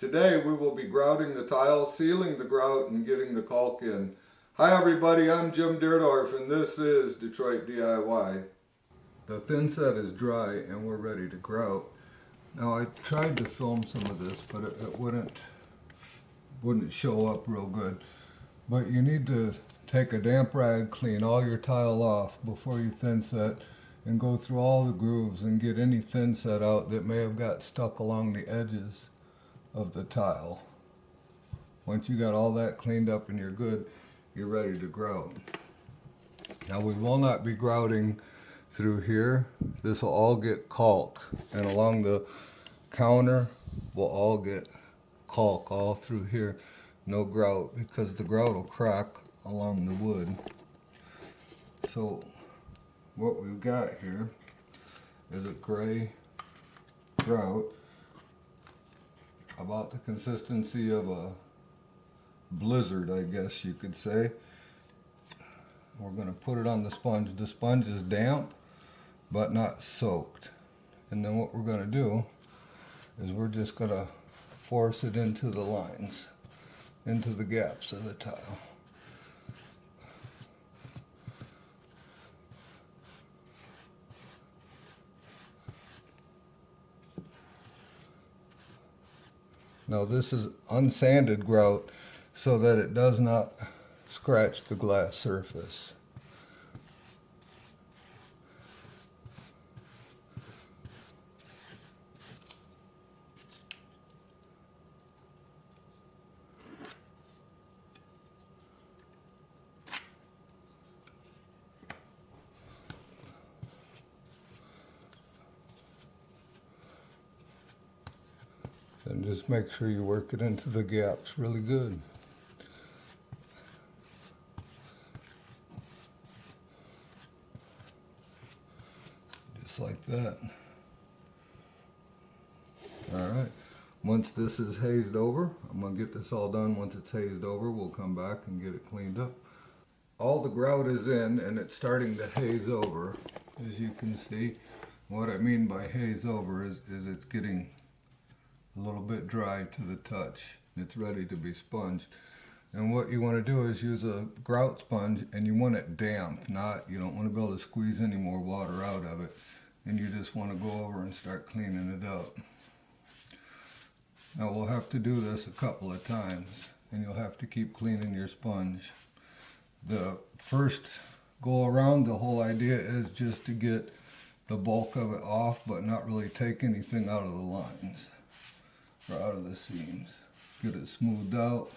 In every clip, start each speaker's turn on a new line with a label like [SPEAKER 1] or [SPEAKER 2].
[SPEAKER 1] Today we will be grouting the tile, sealing the grout, and getting the caulk in. Hi everybody, I'm Jim Deerdorf and this is Detroit DIY. The thin set is dry and we're ready to grout. Now I tried to film some of this, but it wouldn't show up real good. But you need to take a damp rag, clean all your tile off before you thin set, and go through all the grooves and get any thin set out that may have got stuck along the edges of the tile. Once you got all that cleaned up and you're good, you're ready to grout. Now we will not be grouting through here. This will all get caulk, and along the counter will all get caulk all through here. No grout, because the grout will crack along the wood. So what we've got here is a gray grout about the consistency of a blizzard, I guess you could say. We're going to put it on the sponge. The sponge is damp but not soaked. And then what we're going to do is we're just going to force it into the lines, into the gaps of the tile. Now this is unsanded grout so that it does not scratch the glass surface. And just make sure you work it into the gaps really good. Just like that. Alright, once this is hazed over, I'm going to get this all done. Once it's hazed over, we'll come back and get it cleaned up. All the grout is in and it's starting to haze over, as you can see. What I mean by haze over is it's getting a little bit dry to the touch. It's ready to be sponged. And what you want to do is use a grout sponge, and you want it damp, you don't want to be able to squeeze any more water out of it. And you just want to go over and start cleaning it up. Now we'll have to do this a couple of times, and you'll have to keep cleaning your sponge. The first go around, the whole idea is just to get the bulk of it off, but not really take anything out of the lines or out of the seams. Get it smoothed out.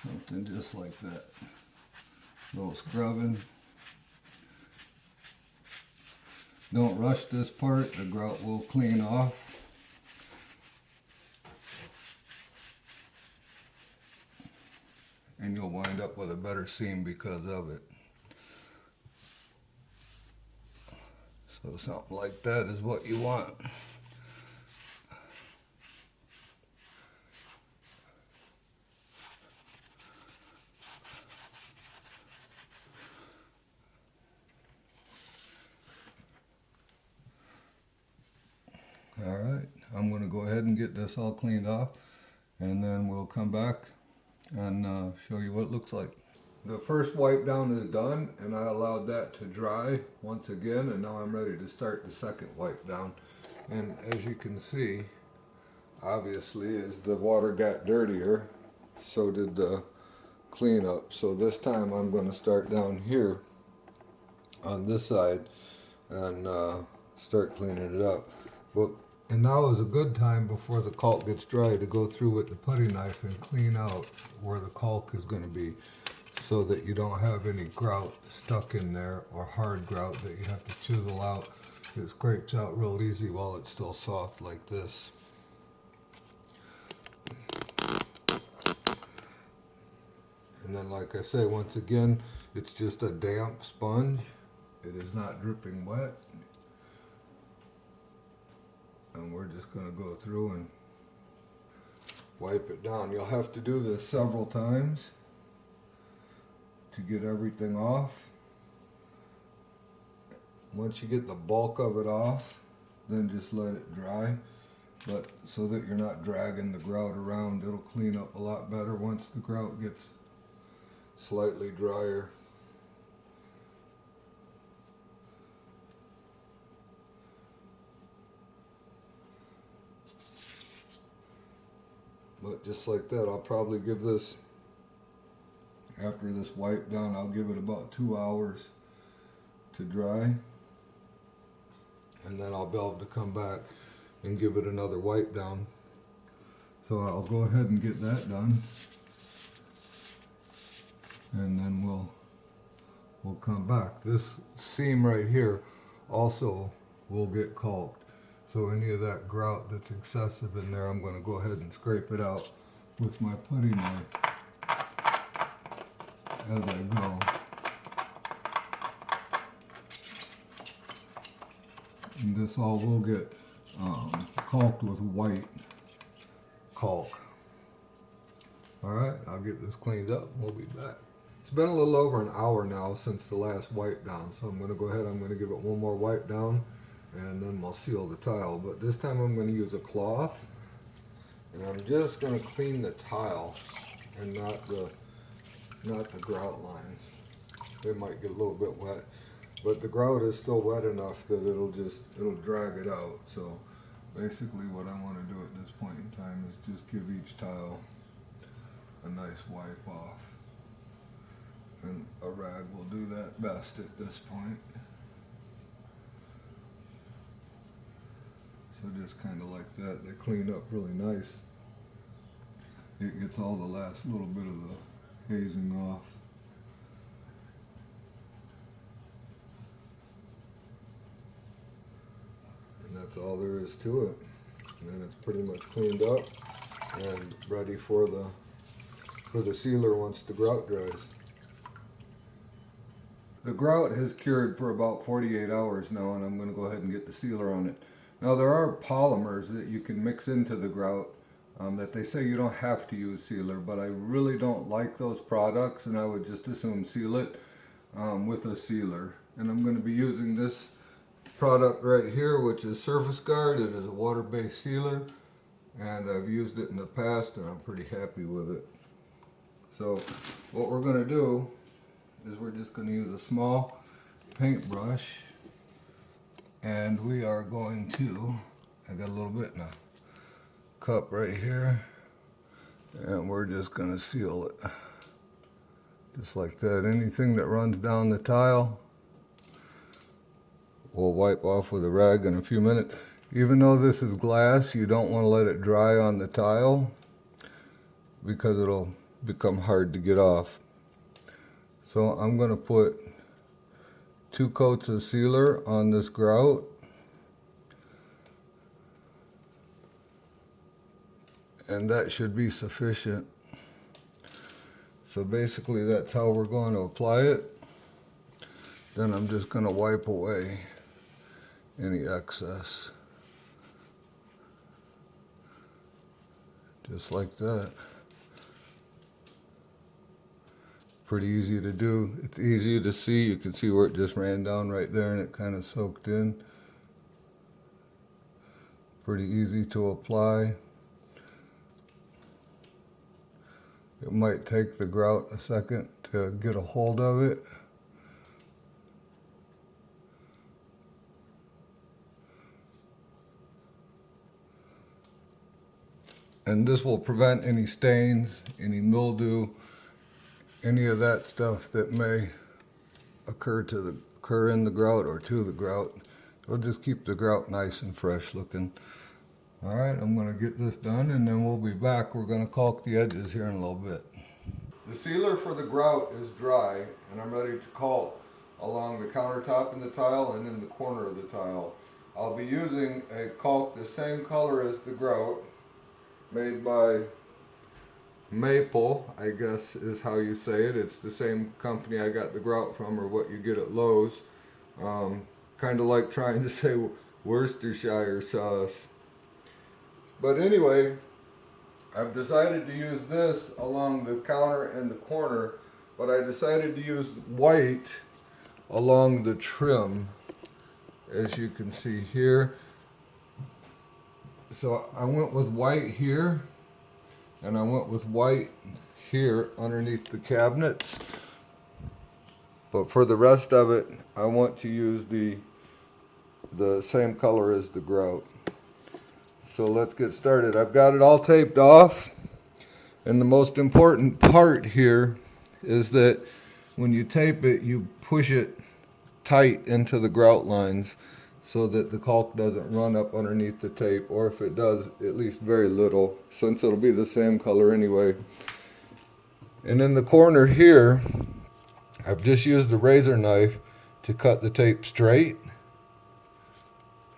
[SPEAKER 1] Something just like that. A little scrubbing. Don't rush this part, the grout will clean off. And you'll wind up with a better seam because of it. So something like that is what you want. Alright, I'm going to go ahead and get this all cleaned off, and then we'll come back and show you what it looks like. The first wipe down is done, and I allowed that to dry once again, and now I'm ready to start the second wipe down. And as you can see, obviously as the water got dirtier, so did the cleanup. So this time I'm going to start down here on this side and start cleaning it up. And now is a good time before the caulk gets dry to go through with the putty knife and clean out where the caulk is going to be, so that you don't have any grout stuck in there or hard grout that you have to chisel out. It scrapes out real easy while it's still soft like this. And then, like I say, once again, it's just a damp sponge. It is not dripping wet. And we're just going to go through and wipe it down. You'll have to do this several times to get everything off. Once you get the bulk of it off, then just let it dry. But so that you're not dragging the grout around, it'll clean up a lot better once the grout gets slightly drier. But just like that, I'll probably give this, after this wipe down, I'll give it about 2 hours to dry. And then I'll be able to come back and give it another wipe down. So I'll go ahead and get that done. And then we'll come back. This seam right here also will get caulked. So any of that grout that's excessive in there, I'm going to go ahead and scrape it out with my putty knife as I go. And this all will get caulked with white caulk. Alright, I'll get this cleaned up and we'll be back. It's been a little over an hour now since the last wipe down, so I'm going to go ahead, I'm going to give it one more wipe down and then we'll seal the tile. But this time I'm going to use a cloth and I'm just going to clean the tile and not the grout lines. They might get a little bit wet, but the grout is still wet enough that it'll drag it out. So basically what I want to do at this point in time is just give each tile a nice wipe off. And a rag will do that best at this point. So just kind of like that, they clean up really nice. It gets all the last little bit of the hazing off. And that's all there is to it. And then it's pretty much cleaned up and ready for the sealer once the grout dries. The grout has cured for about 48 hours now, and I'm going to go ahead and get the sealer on it. Now there are polymers that you can mix into the grout that they say you don't have to use sealer, but I really don't like those products, and I would just as soon seal it with a sealer. And I'm going to be using this product right here, which is Surface Guard. It is a water-based sealer, and I've used it in the past and I'm pretty happy with it. So what we're going to do is we're just going to use a small paintbrush, and we are going to, I got a little bit in a cup right here, and we're just going to seal it just like that. Anything that runs down the tile we'll wipe off with a rag in a few minutes. Even though this is glass, you don't want to let it dry on the tile because it'll become hard to get off. So I'm going to put 2 coats of sealer on this grout. And that should be sufficient. So basically that's how we're going to apply it. Then I'm just going to wipe away any excess. Just like that. Pretty easy to do. It's easy to see. You can see where it just ran down right there and it kind of soaked in. Pretty easy to apply. It might take the grout a second to get a hold of it. And this will prevent any stains, any mildew, any of that stuff that may occur in the grout or to the grout. It'll just keep the grout nice and fresh looking. All right, I'm going to get this done and then we'll be back. We're going to caulk the edges here in a little bit. The sealer for the grout is dry and I'm ready to caulk along the countertop in the tile and in the corner of the tile. I'll be using a caulk the same color as the grout, made by Maple, I guess is how you say it. It's the same company I got the grout from, or what you get at Lowe's. Kind of like trying to say Worcestershire sauce. But anyway, I've decided to use this along the counter and the corner, but I decided to use white along the trim, as you can see here. So I went with white here, and I went with white here underneath the cabinets. But for the rest of it, I want to use the same color as the grout. So let's get started. I've got it all taped off, and the most important part here is that when you tape it, you push it tight into the grout lines so that the caulk doesn't run up underneath the tape, or if it does, at least very little, since it'll be the same color anyway. And in the corner here, I've just used a razor knife to cut the tape straight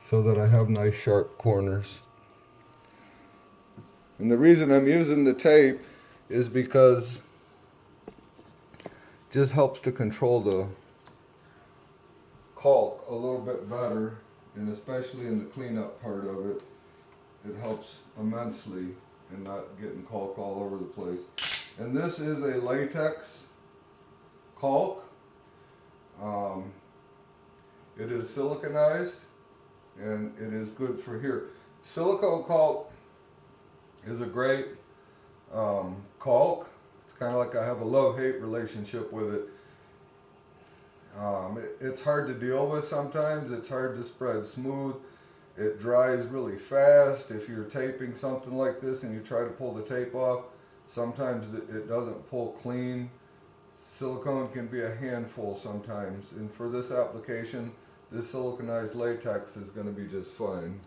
[SPEAKER 1] so that I have nice sharp corners. And the reason I'm using the tape is because it just helps to control the caulk a little bit better, and especially in the cleanup part of it, it helps immensely in not getting caulk all over the place. And this is a latex caulk. It is siliconized, and it is good for here. Silicone caulk is a great caulk. It's kind of like I have a love-hate relationship with it. It's hard to deal with sometimes. It's hard to spread smooth. It dries really fast. If you're taping something like this and you try to pull the tape off, sometimes it doesn't pull clean. Silicone can be a handful sometimes, and for this application, this siliconized latex is going to be just fine.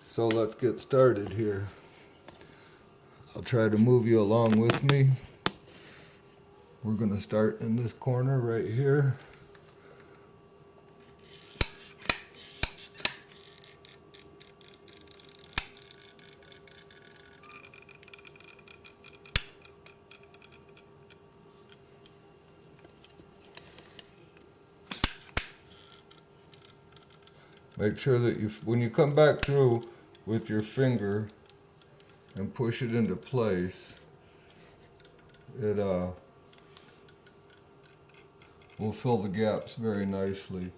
[SPEAKER 1] So let's get started here. I'll try to move you along with me. We're going to start in this corner right here. Make sure that when you come back through with your finger and push it into place, it will fill the gaps very nicely.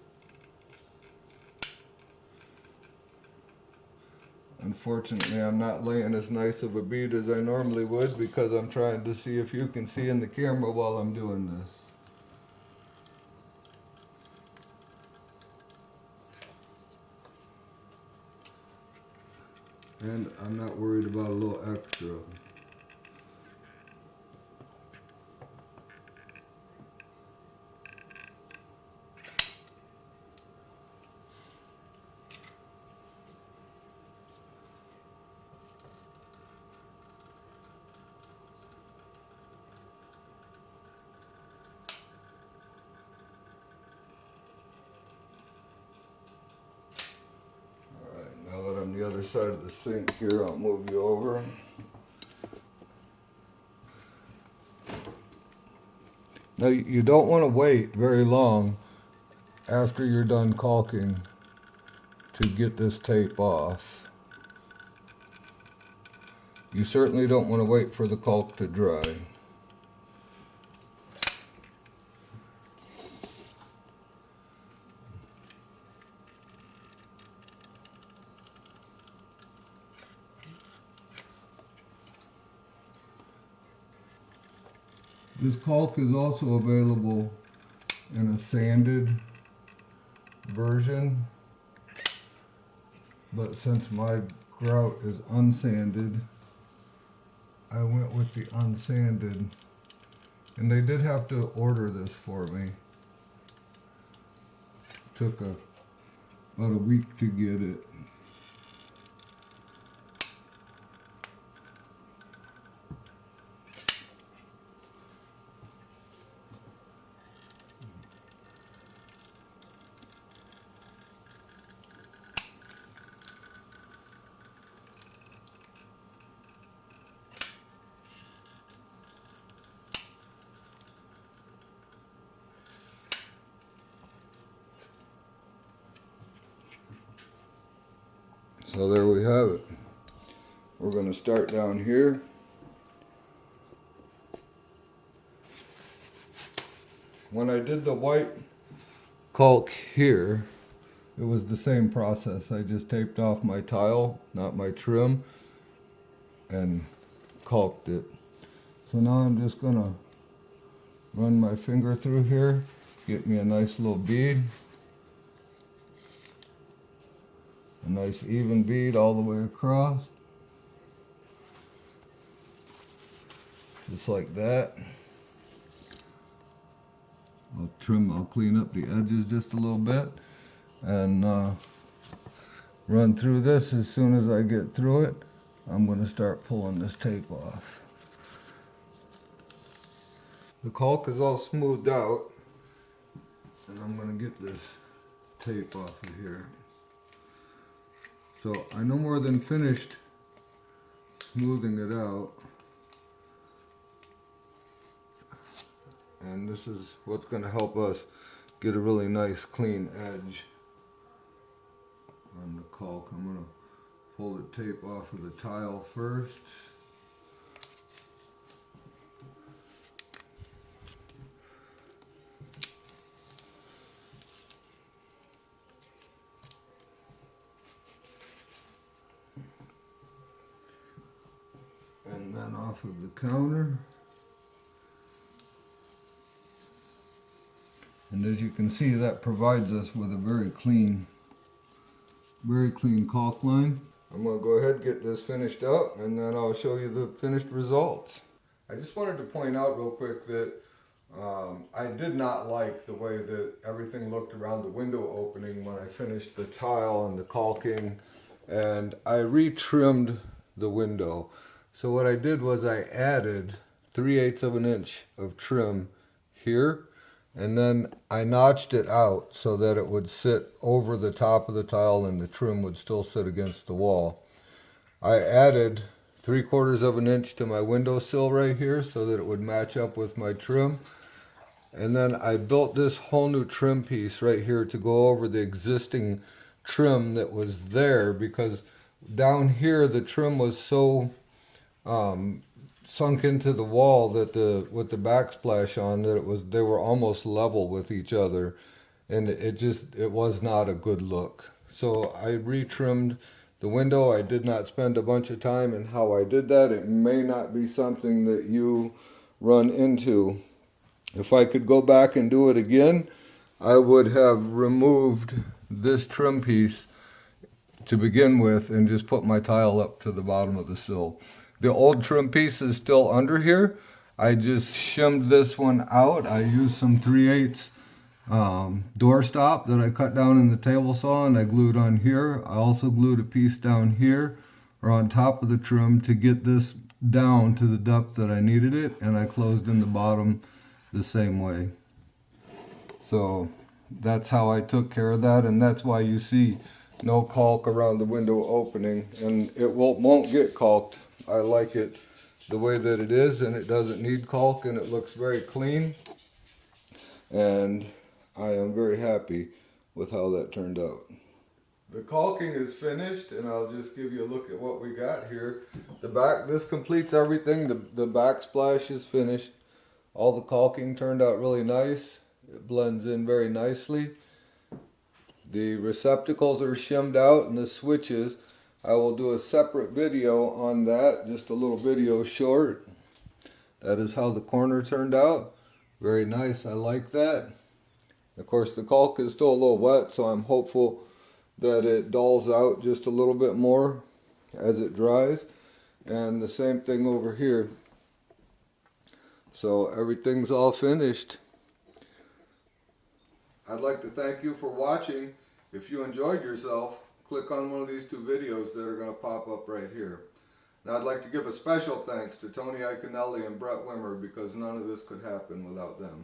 [SPEAKER 1] Unfortunately, I'm not laying as nice of a bead as I normally would because I'm trying to see if you can see in the camera while I'm doing this. And I'm not worried about a little extra. The other side of the sink here, I'll move you over. Now you don't want to wait very long after you're done caulking to get this tape off. You certainly don't want to wait for the caulk to dry. This caulk is also available in a sanded version, but since my grout is unsanded, I went with the unsanded, and they did have to order this for me. It took about a week to get it. So there we have it. We're going to start down here. When I did the white caulk here, it was the same process. I just taped off my tile, not my trim, and caulked it. So now I'm just gonna run my finger through here, get me a nice little bead. A nice even bead all the way across. Just like that. I'll clean up the edges just a little bit and run through this. As soon as I get through it, I'm going to start pulling this tape off. The caulk is all smoothed out, and I'm going to get this tape off of here. So I no more than finished smoothing it out. And this is what's going to help us get a really nice clean edge on the caulk. I'm going to pull the tape off of the tile first. And then off of the counter. And as you can see, that provides us with a very clean caulk line. I'm going to go ahead and get this finished up, and then I'll show you the finished results. I just wanted to point out real quick that I did not like the way that everything looked around the window opening when I finished the tile and the caulking, and I retrimmed the window. So what I did was I added 3/8 of an inch of trim here, and then I notched it out so that it would sit over the top of the tile and the trim would still sit against the wall. I added 3/4 of an inch to my windowsill right here so that it would match up with my trim. And then I built this whole new trim piece right here to go over the existing trim that was there, because down here the trim was so sunk into the wall that with the backsplash on that they were almost level with each other, and it was not a good look. So I retrimmed the window. I did not spend a bunch of time in how I did that. It may not be something that you run into. If I could go back and do it again, I would have removed this trim piece to begin with and just put my tile up to the bottom of the sill. The old trim piece is still under here. I just shimmed this one out. I used some 3/8 doorstop that I cut down in the table saw, and I glued on here. I also glued a piece down here or on top of the trim to get this down to the depth that I needed it, and I closed in the bottom the same way. So that's how I took care of that, and that's why you see no caulk around the window opening, and it won't get caulked. I like it the way that it is, and it doesn't need caulk, and it looks very clean, and I am very happy with how that turned out. The caulking is finished, and I'll just give you a look at what we got here. This completes everything. The backsplash is finished. All the caulking turned out really nice. It blends in very nicely. The receptacles are shimmed out, and the switches, I will do a separate video on that, just a little video short. That is how the corner turned out. Very nice, I like that. Of course, the caulk is still a little wet, so I'm hopeful that it dulls out just a little bit more as it dries. And the same thing over here. So everything's all finished. I'd like to thank you for watching. If you enjoyed yourself, click on one of these two videos that are going to pop up right here. And I'd like to give a special thanks to Tony Iaconelli and Brett Wimmer, because none of this could happen without them.